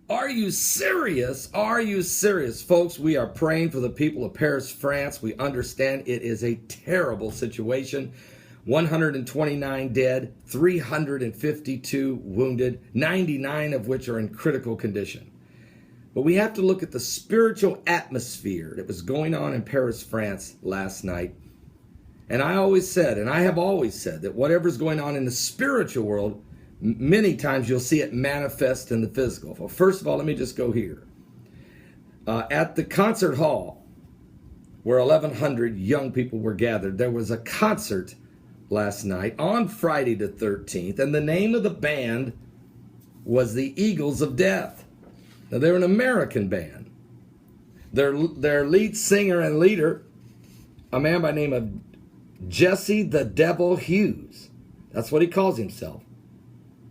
Are you serious? Are you serious? Folks, we are praying for the people of Paris, France. We understand it is a terrible situation. 129 dead, 352 wounded, 99 of which are in critical condition. But we have to look at the spiritual atmosphere that was going on in Paris, France last night. And I always said, and I have always said, that whatever's going on in the spiritual world, many times you'll see it manifest in the physical. Well, first of all, let me just go here. At the concert hall, where 1,100 young people were gathered, there was a concert last night on Friday the 13th, and the name of the band was the Eagles of Death. Now, they're an American band. Their lead singer and leader, a man by the name of Jesse the Devil Hughes. That's what he calls himself.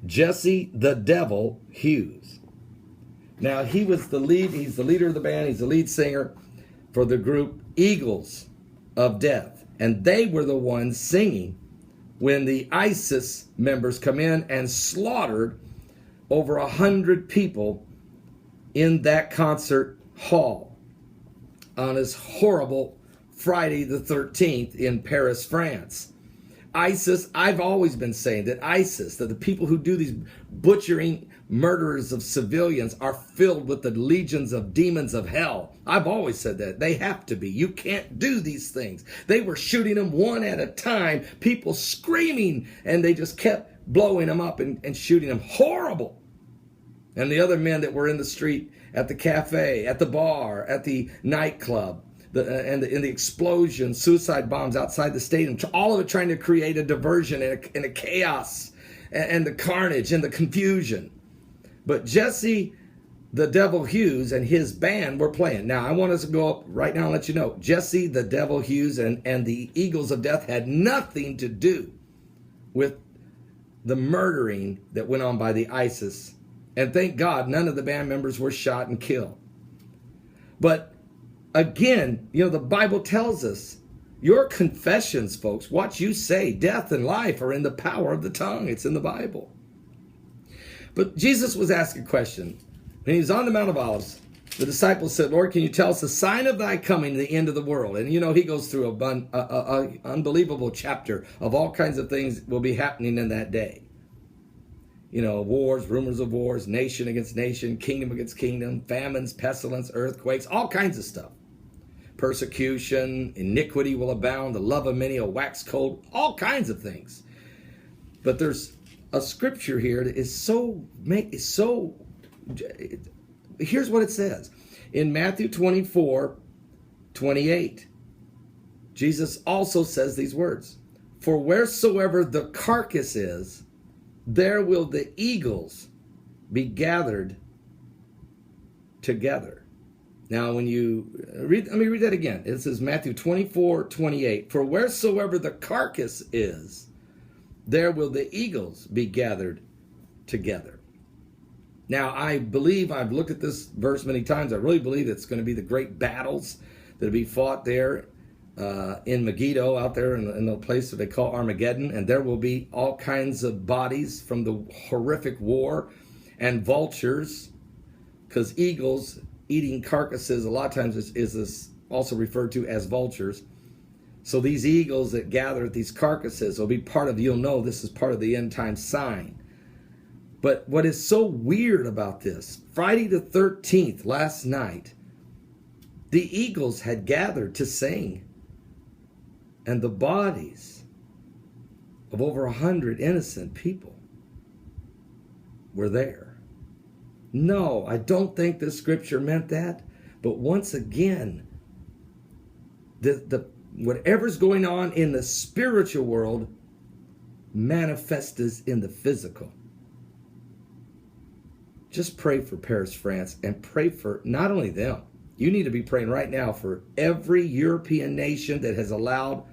Jesse the Devil Hughes. Now, he's the leader of the band, he's the lead singer for the group Eagles of Death. And they were the ones singing when the ISIS members come in and slaughtered over 100 people in that concert hall on this horrible Friday the 13th in Paris, France. ISIS, I've always been saying that ISIS, that the people who do these butchering murders of civilians are filled with the legions of demons of hell. I've always said that. They have to be. You can't do these things. They were shooting them one at a time, people screaming, and they just kept blowing them up and shooting them. Horrible. And the other men that were in the street, at the cafe, at the bar, at the nightclub, in the explosion, suicide bombs outside the stadium, all of it trying to create a diversion and a chaos and the carnage and the confusion. But Jesse the Devil Hughes and his band were playing. Now, I want us to go up right now and let you know, Jesse the Devil Hughes and the Eagles of Death had nothing to do with the murdering that went on by the ISIS. And thank God none of the band members were shot and killed. But again, the Bible tells us your confessions, folks, what you say, death and life are in the power of the tongue. It's in the Bible. But Jesus was asked a question. When he was on the Mount of Olives, the disciples said, Lord, can you tell us the sign of thy coming, the end of the world? And he goes through an unbelievable chapter of all kinds of things will be happening in that day. Wars, rumors of wars, nation against nation, kingdom against kingdom, famines, pestilence, earthquakes, all kinds of stuff. Persecution, iniquity will abound, the love of many will wax cold, all kinds of things. But there's a scripture here that is here's what it says. In Matthew 24:28, Jesus also says these words, for wheresoever the carcass is, there will the eagles be gathered together. Now, when you read, let me read that again. It says Matthew 24:28. For wheresoever the carcass is, there will the eagles be gathered together. Now, I believe, I've looked at this verse many times. I really believe it's going to be the great battles that will be fought there in Megiddo, out there in the place that they call Armageddon, and there will be all kinds of bodies from the horrific war and vultures, because eagles eating carcasses a lot of times is also referred to as vultures. So these eagles that gather at these carcasses will be part of, you'll know this is part of the end time sign. But what is so weird about this, Friday the 13th, last night, the eagles had gathered to sing. And the bodies of over 100 innocent people were there. No, I don't think the scripture meant that. But once again, the whatever's going on in the spiritual world manifests in the physical. Just pray for Paris, France, and pray for not only them. You need to be praying right now for every European nation that has allowed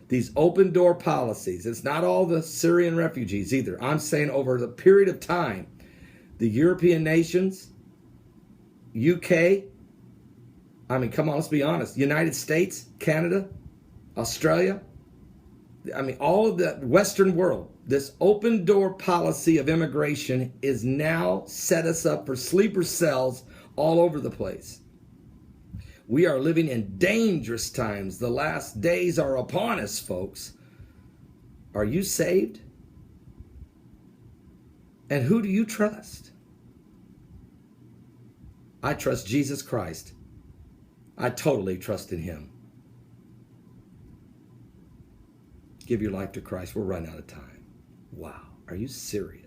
these open door policies. It's not all the Syrian refugees either. I'm saying over the period of time, the European nations, UK, come on, let's be honest, United States, Canada, Australia, I mean, all of the Western world, this open door policy of immigration is now set us up for sleeper cells all over the place. We are living in dangerous times. The last days are upon us, folks. Are you saved? And who do you trust? I trust Jesus Christ. I totally trust in him. Give your life to Christ. We'll run out of time. Wow. Are you serious?